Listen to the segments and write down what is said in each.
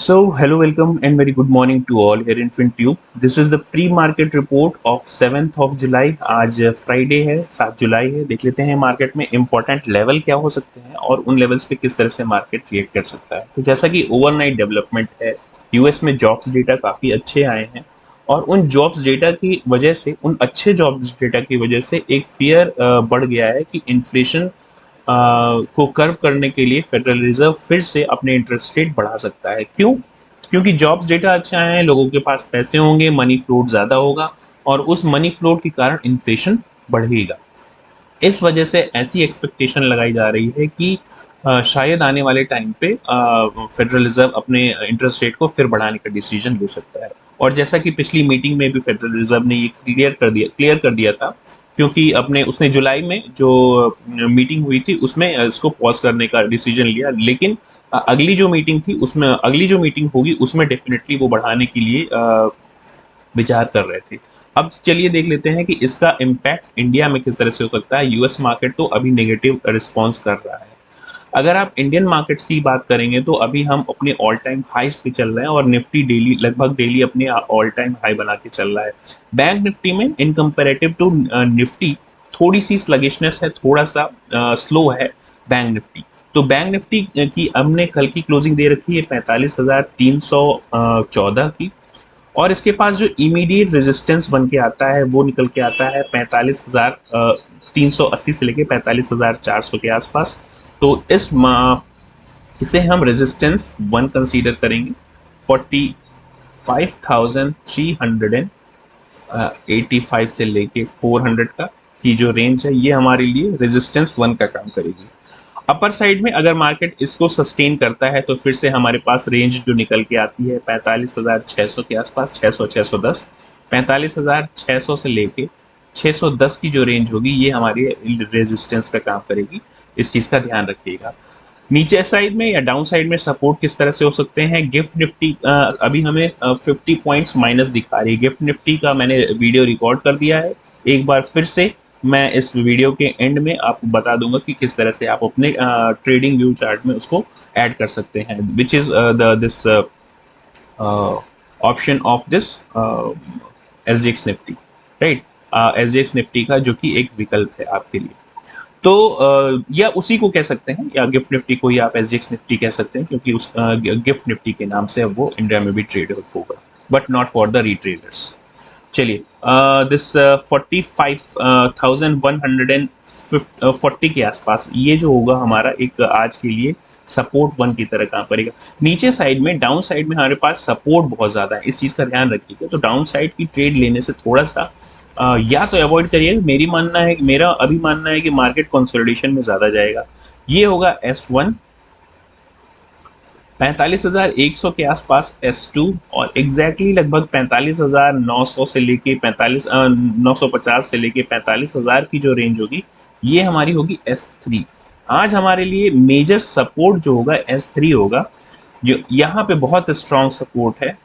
Hello, welcome, and very good morning to all here in FinTube. This is the pre-market report of 7th of July. आज Friday है, 7 जुलाई है. देख लेते हैं market में important level क्या हो सकते हैं और उन लेवल्स पे किस तरह से मार्केट रिएक्ट कर सकता है. तो जैसा कि ओवरनाइट डेवलपमेंट है, यूएस में जॉब्स डेटा काफ़ी अच्छे आए हैं और उन जॉब्स डेटा की वजह से, उन अच्छे जॉब्स डेटा की वजह से एक फियर बढ़ गया है कि इन्फ्लेशन को कर्व करने के लिए फेडरल रिजर्व फिर से अपने इंटरेस्ट रेट बढ़ा सकता है. क्यों? क्योंकि जॉब्स डेटा अच्छे आए हैं, लोगों के पास पैसे होंगे, मनी फ्लोट ज़्यादा होगा और उस मनी फ्लोट के कारण इन्फ्लेशन बढ़ेगा. इस वजह से ऐसी एक्सपेक्टेशन लगाई जा रही है कि शायद आने वाले टाइम पे फेडरल रिजर्व अपने इंटरेस्ट रेट को फिर बढ़ाने का डिसीजन ले सकता है. और जैसा कि पिछली मीटिंग में भी फेडरल रिजर्व ने ये क्लियर कर दिया था, क्योंकि अपने उसने जुलाई में जो मीटिंग हुई थी उसमें इसको पॉज करने का डिसीजन लिया, लेकिन अगली जो मीटिंग होगी उसमें डेफिनेटली वो बढ़ाने के लिए विचार कर रहे थे. अब चलिए देख लेते हैं कि इसका इम्पैक्ट इंडिया में किस तरह से हो सकता है. यूएस मार्केट तो अभी नेगेटिव रिस्पॉन्स कर रहा है. अगर आप इंडियन मार्केट्स की बात करेंगे तो अभी हम अपने ऑल टाइम हाइस पे चल रहे हैं और निफ्टी लगभग डेली अपने ऑल टाइम हाई बना के चल रहा है. बैंक निफ्टी में इन कंपेरेटिव टू निफ्टी थोड़ी सी स्लगिशनेस है, थोड़ा सा स्लो है बैंक निफ्टी. तो बैंक निफ्टी की हमने कल की क्लोजिंग दे रखी है 45,314 की, और इसके पास जो इमीडिएट रेजिस्टेंस बन के आता है वो निकल के आता है 45,380 से लेके 45,400 के आसपास. तो इसे हम रेजिस्टेंस 1 कंसीडर करेंगे. 45,385 से लेके 400 का की जो रेंज है ये हमारे लिए रेजिस्टेंस 1 का काम करेगी. अपर साइड में अगर मार्केट इसको सस्टेन करता है तो फिर से हमारे पास रेंज जो निकल के आती है 45,600 के आसपास, 600-610. 45,600 से लेके 610 की जो रेंज होगी ये हमारी रेजिस्टेंस का काम करेगी. इस चीज़ का ध्यान रखिएगा. नीचे साइड में या डाउन साइड में सपोर्ट किस तरह से हो सकते हैं. गिफ्ट निफ्टी अभी हमें 50 पॉइंट्स माइनस दिखा रही है. गिफ्ट निफ्टी का मैंने वीडियो रिकॉर्ड कर दिया है, एक बार फिर से मैं इस वीडियो के एंड में आपको बता दूंगा कि किस तरह से आप अपने ट्रेडिंग व्यू चार्ट में उसको ऐड कर सकते हैं, which is this option of this SGX Nifty, right. SGX Nifty का जो कि एक विकल्प है आपके लिए. तो या उसी को कह सकते हैं, या गिफ्ट निफ्टी को ही आप एसजीएक्स निफ्टी कह सकते हैं, क्योंकि उस गिफ्ट निफ्टी के नाम से अब वो इंडिया में भी ट्रेड होगा, but not for the retailers. चलिए दिस 45,140 के आसपास ये जो होगा हमारा एक आज के लिए सपोर्ट 1 की तरह काम करेगा. नीचे साइड में, डाउन साइड में हमारे पास सपोर्ट बहुत ज़्यादा है, इस चीज़ का ध्यान रखिएगा. तो डाउन साइड की ट्रेड लेने से थोड़ा सा या तो अवॉइड करिए. मेरा अभी मानना है कि मार्केट कंसोलिडेशन में ज़्यादा जाएगा. ये होगा S1 45,100 के आसपास, S2 और एग्जैक्टली लगभग 45,900 से लेके 950 से लेके 45,000 की जो रेंज होगी ये हमारी होगी S3. आज हमारे लिए मेजर सपोर्ट जो होगा S3 होगा, जो यहाँ पे बहुत स्ट्रॉन्ग सपोर्ट है.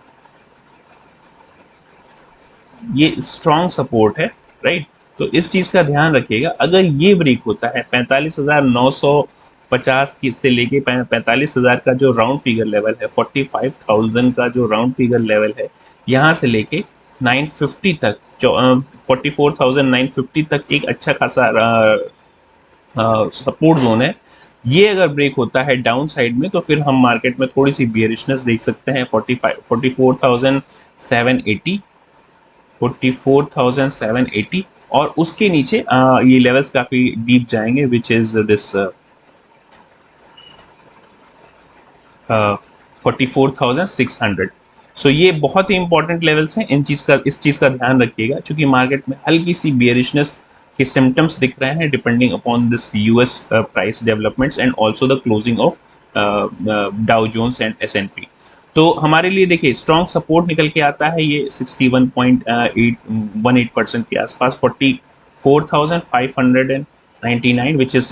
ये स्ट्रॉन्ग सपोर्ट है, राइट. तो इस चीज़ का ध्यान रखिएगा. अगर ये ब्रेक होता है 45,950 की से लेके 45,000 का जो राउंड फिगर लेवल है, 45,000 का जो राउंड फिगर लेवल है, यहाँ से लेके 950 तक, 44,950 तक एक अच्छा खासा सपोर्ट जोन है. ये अगर ब्रेक होता है डाउन साइड में तो फिर हम मार्केट में थोड़ी सी बियरिशनेस देख सकते हैं. 44,780 और उसके नीचे ये लेवल्स काफी डीप जाएंगे, विच इज दिस 44,600. सो ये बहुत ही इंपॉर्टेंट लेवल्स हैं. इस चीज का ध्यान रखिएगा, क्योंकि मार्केट में हल्की सी बियरिशनेस के सिम्टम्स दिख रहे हैं depending upon this US price developments and also the closing of Dow Jones and S&P. तो हमारे लिए देखिए स्ट्रॉन्ग सपोर्ट निकल के आता है ये 61.18% के आसपास, 44,599 विच इज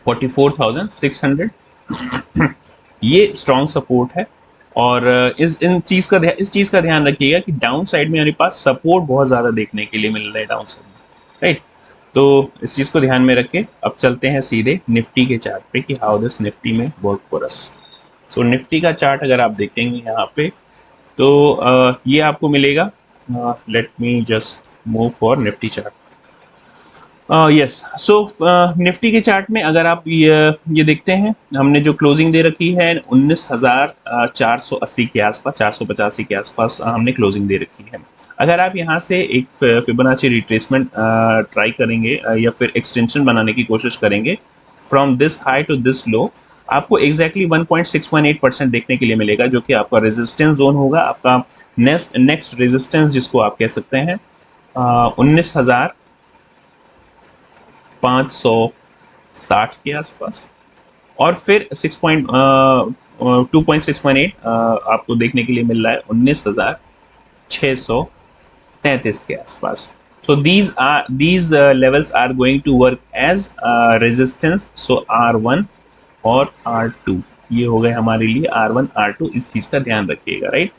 44,600 ये स्ट्रॉन्ग सपोर्ट है. और इस चीज का ध्यान रखिएगा कि डाउन साइड में हमारे पास सपोर्ट बहुत ज्यादा देखने के लिए मिल रहा है डाउन साइड में, राइट. तो इस चीज़ को ध्यान में रख के अब चलते हैं सीधे निफ्टी के चार्ट पे कि हाउ दिस निफ्टी में work for us. So Nifty का चार्ट अगर आप देखेंगे यहाँ पे तो ये आपको मिलेगा। Let me just move for Nifty chart. Yes. So Nifty के चार्ट में अगर आप ये देखते हैं, हमने जो क्लोजिंग दे रखी है 19,480 के आसपास, 485 के आसपास हमने क्लोजिंग दे रखी है। अगर आप यहाँ से एक फिबोनाची रिट्रेसमेंट ट्राई करेंगे या फिर एक्सटेंशन बनाने की कोशिश करेंगे from this high to this low, आपको एग्जैक्टली 1.618% देखने के लिए मिलेगा, जो कि आपका रेजिस्टेंस जोन होगा। आपका नेक्स्ट रेजिस्टेंस जिसको आप कह सकते हैं 19,560 के आसपास, और फिर 2.618 आपको देखने के लिए मिल रहा है 19,633 के आसपास। So these levels are going to work as resistance. So R1 और R2 ये हो गए हमारे लिए R1 R2, इस चीज का ध्यान रखिएगा, राइट।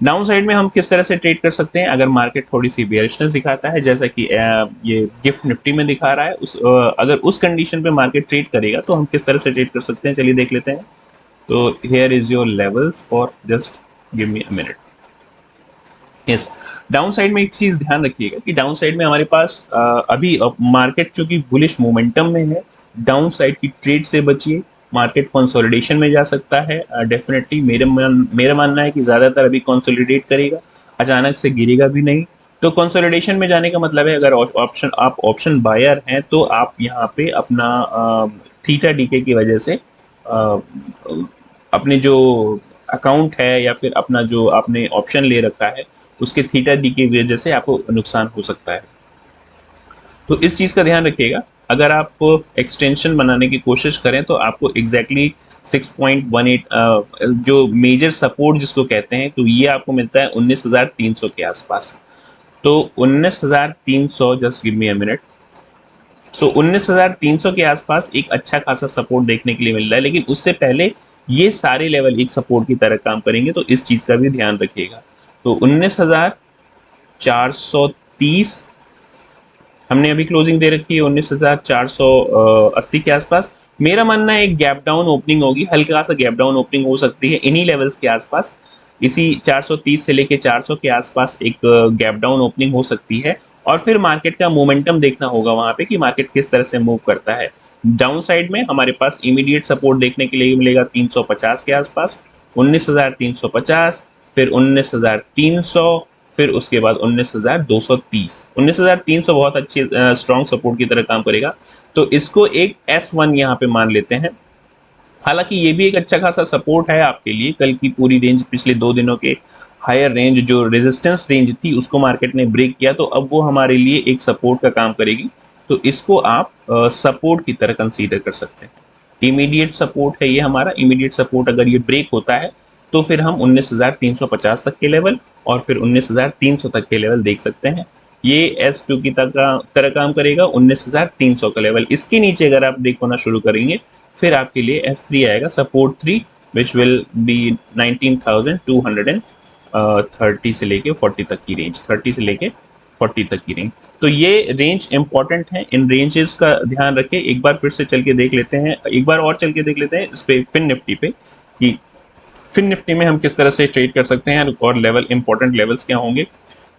डाउन साइड में हम किस तरह से ट्रेड कर सकते हैं अगर मार्केट थोड़ी सी बेयरिशनेस दिखाता है, जैसा कि ये गिफ्ट निफ्टी में दिखा रहा है, अगर उस कंडीशन पे मार्केट ट्रेड करेगा तो हम किस तरह से ट्रेड कर सकते हैं, चलिए देख लेते हैं। तो here is your levels for, just give me a minute. Yes, down side में एक चीज ध्यान रखिएगा कि डाउन साइड में हमारे पास अभी मार्केट चूंकि बुलिश मोमेंटम में है, डाउन साइड की ट्रेड से बचिए। मार्केट कंसोलिडेशन में जा सकता है डेफिनेटली। मेरा मानना है कि ज्यादातर अभी कंसोलिडेट करेगा, अचानक से गिरेगा भी नहीं। तो कंसोलिडेशन में जाने का मतलब है, अगर आप ऑप्शन बायर हैं तो आप यहाँ पे अपना थीटा डीके की वजह से अपने जो अकाउंट है या फिर अपना जो आपने ऑप्शन ले रखा है उसके थीटा डी की वजह से आपको नुकसान हो सकता है। तो इस चीज़ का ध्यान रखिएगा। अगर आप एक्सटेंशन बनाने की कोशिश करें तो आपको एग्जैक्टली 6.18 जो मेजर सपोर्ट जिसको कहते हैं, तो ये आपको मिलता है 19,300 के आसपास। तो 19,300, just give me a minute. So 19,300 के आसपास एक अच्छा खासा सपोर्ट देखने के लिए मिल रहा है, लेकिन उससे पहले ये सारे लेवल एक सपोर्ट की तरह काम करेंगे, तो इस चीज़ का भी ध्यान रखिएगा। तो 19,430 हमने अभी क्लोजिंग दे रखी है, 19,480 के आसपास। मेरा मानना है एक गैप डाउन ओपनिंग होगी, हल्का सा गैप डाउन ओपनिंग हो सकती है इन्हीं लेवल्स के आसपास। इसी 430 से लेके 400 के आसपास एक गैप डाउन ओपनिंग हो सकती है, और फिर मार्केट का मोमेंटम देखना होगा वहां पे कि मार्केट किस तरह से मूव करता है। डाउन साइड में हमारे पास इमीडिएट सपोर्ट देखने के लिए मिलेगा 350 के आसपास, 19,350, फिर 19,300, फिर उसके बाद 19,230। 19,300 बहुत अच्छी स्ट्रॉन्ग सपोर्ट की तरह काम करेगा, तो इसको एक S1 यहाँ पे मान लेते हैं। हालांकि ये भी एक अच्छा खासा सपोर्ट है आपके लिए। कल की पूरी रेंज, पिछले 2 दिनों के हायर रेंज जो रेजिस्टेंस रेंज थी उसको मार्केट ने ब्रेक किया, तो अब वो हमारे लिए एक सपोर्ट का काम करेगी। तो इसको आप सपोर्ट की तरह कंसीडर कर सकते हैं। इमीडिएट सपोर्ट है ये हमारा। इमीडिएट सपोर्ट अगर ये ब्रेक होता है तो फिर हम 19,350 तक के लेवल और फिर 19,300 तक के लेवल देख सकते हैं। ये S2 की तरह काम करेगा, 19,300 का लेवल। इसके नीचे अगर आप देखना शुरू करेंगे फिर आपके लिए S3 आएगा, सपोर्ट 3, विच विल बी 19,230 से लेके 40 तक की रेंज, 30 से लेके 40 तक की रेंज। तो ये रेंज इंपॉर्टेंट है, इन रेंजेस का ध्यान रखें। एक बार फिर से चल के देख लेते हैं, एक बार और चल के देख लेते हैं इस पे फिन निफ्टी पे कि फिन निफ्टी में हम किस तरह से ट्रेड कर सकते हैं और लेवल, इंपॉर्टेंट लेवल्स क्या होंगे।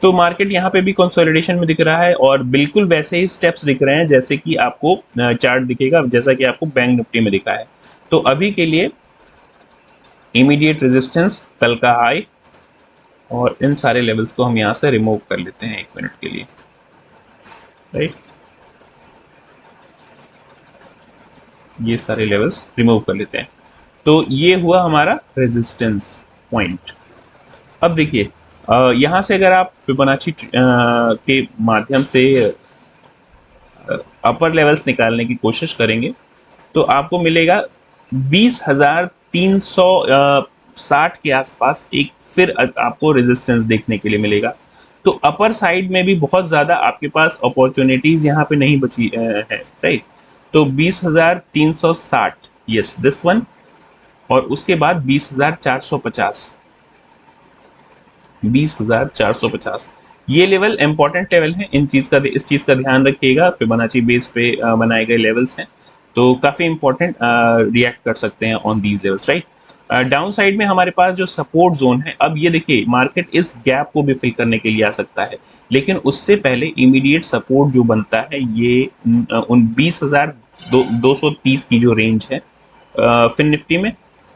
तो मार्केट यहाँ पे भी कंसोलिडेशन में दिख रहा है और बिल्कुल वैसे ही स्टेप्स दिख रहे हैं जैसे कि आपको चार्ट दिखेगा, जैसा कि आपको बैंक निफ्टी में दिखा है। तो अभी के लिए इमीडिएट रेजिस्टेंस, कल का हाई, और इन सारे लेवल्स को हम यहाँ से रिमूव कर लेते हैं 1 मिनट के लिए, राइट। ये सारे लेवल्स रिमूव कर लेते हैं। तो ये हुआ हमारा रेजिस्टेंस पॉइंट। अब देखिए यहाँ से अगर आप फिबोनाची के माध्यम से अपर लेवल्स निकालने की कोशिश करेंगे तो आपको मिलेगा 20,360 के आसपास एक फिर आपको रेजिस्टेंस देखने के लिए मिलेगा। तो अपर साइड में भी बहुत ज़्यादा आपके पास अपॉर्चुनिटीज़ यहाँ पे नहीं बची है, राइट। तो 20,360, यस दिस वन, और उसके बाद 20,450, 20,450 ये लेवल इंपॉर्टेंट लेवल है, इस चीज़ का ध्यान रखिएगा। फिबोनाची बेस पे बनाए गए लेवल्स हैं, तो काफ़ी इंपॉर्टेंट रिएक्ट कर सकते हैं on these levels, right. Down side में हमारे पास जो सपोर्ट जोन है, अब ये देखिए मार्केट इस गैप को भी फिल करने के लिए आ सकता है, लेकिन उससे पहले इमीडिएट सपोर्ट जो बनता है ये उन 20,230 की जो रेंज है फिन निफ्टी में,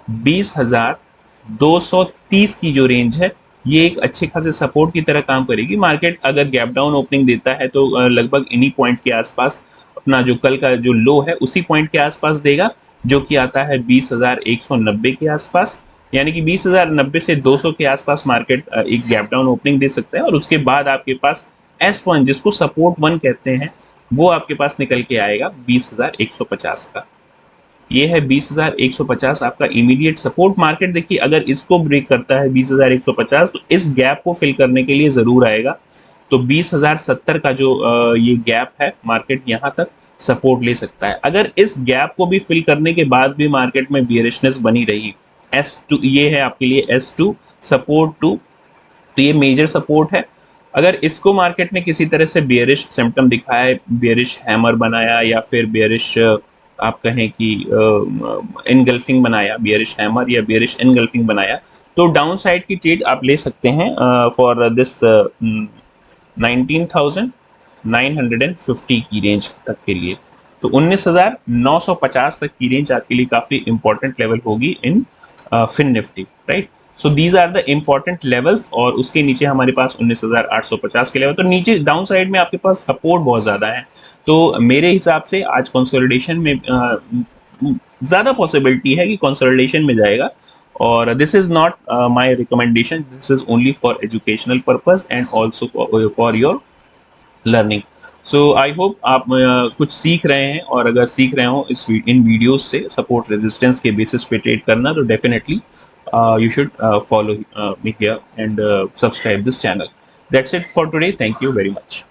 20,230 की जो रेंज है, ये एक अच्छे खासे सपोर्ट की तरह काम करेगी। मार्केट अगर गैप डाउन ओपनिंग देता है तो लगभग इन्हीं पॉइंट के आसपास अपना जो कल का जो लो है उसी पॉइंट के आसपास देगा, जो कि आता है 20,190 के आसपास। यानी कि 20,090 से 200 के आसपास मार्केट एक गैप डाउन ओपनिंग दे सकता है, और उसके बाद आपके पास S1 जिसको सपोर्ट 1 कहते हैं, वो आपके पास निकल के आएगा 20,150 का। ये है 20,150 आपका इमीडिएट सपोर्ट। मार्केट देखिए अगर इसको ब्रेक करता है 20,150, तो इस गैप को फिल करने के लिए ज़रूर आएगा। तो 20,070 का जो ये गैप है, मार्केट यहाँ तक सपोर्ट ले सकता है। अगर इस गैप को भी फिल करने के बाद भी मार्केट में बियरिशनेस बनी रही, S2 ये है आपके लिए S2 सपोर्ट 2, तो ये मेजर सपोर्ट है। अगर इसको मार्केट ने किसी तरह से बेयरिश सिम्टम दिखाया, बेयरिश हैमर बनाया, या फिर बेयरिश आप कहें कि इनगल्फिंग बनाया, बेयरिश हैमर या बेयरिश इनगल्फिंग बनाया, तो डाउन साइड की ट्रेड आप ले सकते हैं फॉर दिस 19,950 की रेंज तक के लिए। तो 19,950 तक की रेंज आपके लिए काफी इंपॉर्टेंट लेवल होगी in FinNifty, right. So these are the important levels, और उसके नीचे हमारे पास 19,850 के लेवल। तो नीचे डाउन साइड में आपके पास सपोर्ट बहुत ज़्यादा है, तो मेरे हिसाब से आज कंसोलिडेशन में ज़्यादा पॉसिबिलिटी है कि कंसोलिडेशन में जाएगा। और this is not my recommendation, this is only for educational purpose and also for your learning. So I hope आप कुछ सीख रहे हैं, और अगर सीख रहे हो इन वीडियोस से सपोर्ट रेजिस्टेंस के बेसिस पे ट्रेड करना, तो definitely you should follow me here and subscribe this channel. That's it for today. Thank you very much.